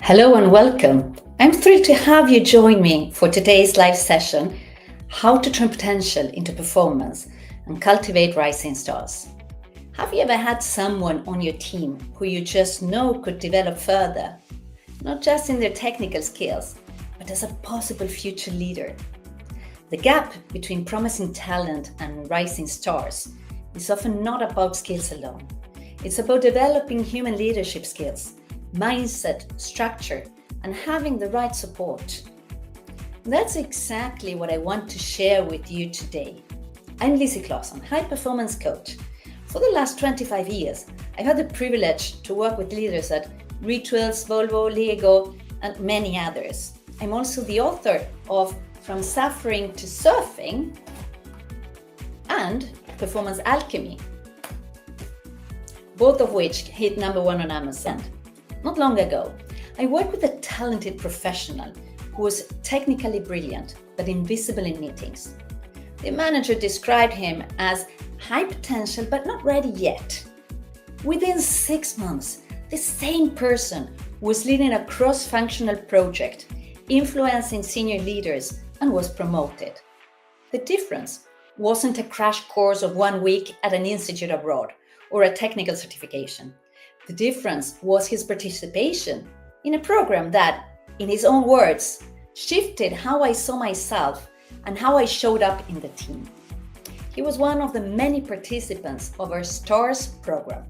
Hello and welcome. I'm thrilled to have you join me for today's live session, How to Turn Potential into Performance and Cultivate Rising Stars. Have you ever had someone on your team who you just know could develop further, not just in their technical skills, but as a possible future leader? The gap between promising talent and rising stars is often not about skills alone. It's about developing human leadership skills, mindset, structure, and having the right support. That's exactly what I want to share with you today. I'm Lizzie Claesson, high performance coach. For the last 25 years, I've had the privilege to work with leaders at Rituals, Volvo, Lego, and many others. I'm also the author of From Suffering to Surfing and Performance Alchemy, both of which hit #1 on Amazon. Not long ago, I worked with a talented professional who was technically brilliant but invisible in meetings. The manager described him as high potential but not ready yet. Within 6 months, the same person was leading a cross-functional project, influencing senior leaders, and was promoted. The difference wasn't a crash course of 1 week at an institute abroad or a technical certification. The difference was his participation in a program that, in his own words, shifted how I saw myself and how I showed up in the team. He was one of the many participants of our STARS program.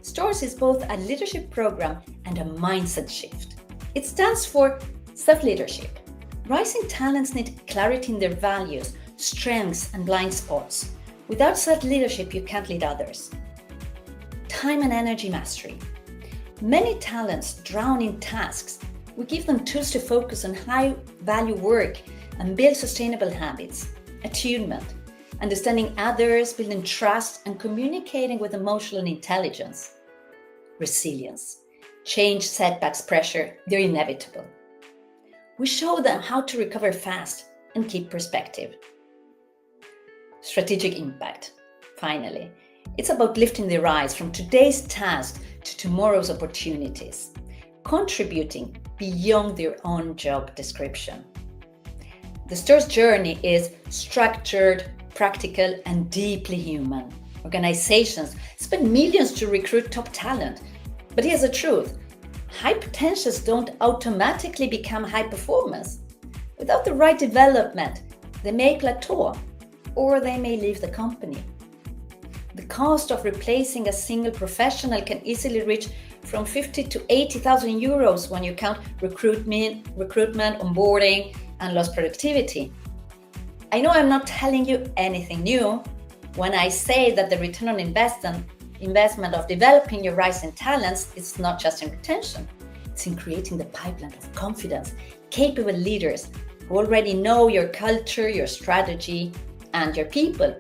STARS is both a leadership program and a mindset shift. It stands for self-leadership. Rising talents need clarity in their values, strengths, and blind spots. Without self-leadership, you can't lead others. Time and energy mastery. Many talents drown in tasks. We give them tools to focus on high-value work and build sustainable habits. Attunement, understanding others, building trust, and communicating with emotional intelligence. Resilience. Change, setbacks, pressure, they're inevitable. We show them how to recover fast and keep perspective. Strategic impact. Finally, it's about lifting their eyes from today's task to tomorrow's opportunities, contributing beyond their own job description. The STARS journey is structured, practical, and deeply human. Organizations spend millions to recruit top talent, but here's the truth. High potentials don't automatically become high performers. Without the right development, they may plateau or they may leave the company. The cost of replacing a single professional can easily reach from 50 to 80,000 euros when you count recruitment, onboarding, and lost productivity. I know I'm not telling you anything new when I say that the return on investment of developing your rising talents is not just in retention. It's in creating the pipeline of confidence, capable leaders who already know your culture, your strategy, and your people.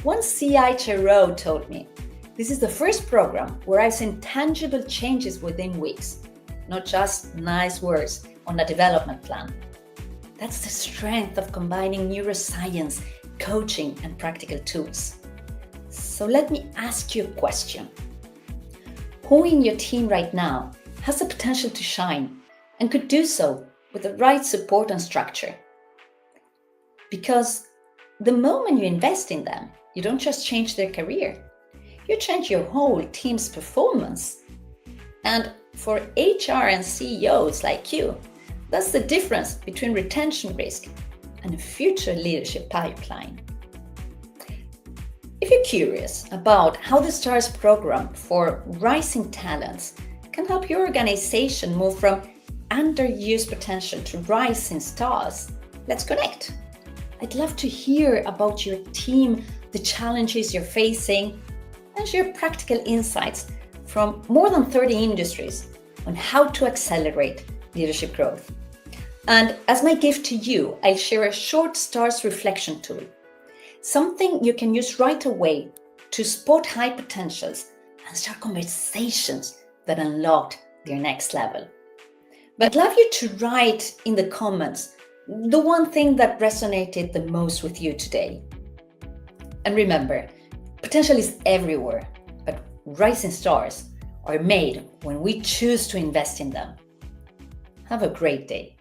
One CHRO told me, "This is the first program where I've seen tangible changes within weeks, not just nice words on a development plan." That's the strength of combining neuroscience, coaching, and practical tools. So let me ask you a question. Who in your team right now has the potential to shine and could do so with the right support and structure? Because the moment you invest in them, you don't just change their career, you change your whole team's performance. And for HR and CEOs like you, that's the difference between retention risk and a future leadership pipeline. If you're curious about how the STARS program for rising talents can help your organization move from underused potential to rising stars, let's connect. I'd love to hear about your team, the challenges you're facing, and share practical insights from more than 30 industries on how to accelerate leadership growth. And as my gift to you, I'll share a short STARS reflection tool, something you can use right away to spot high potentials and start conversations that unlock their next level. But I'd love you to write in the comments the one thing that resonated the most with you today. And remember, potential is everywhere, but rising stars are made when we choose to invest in them. Have a great day.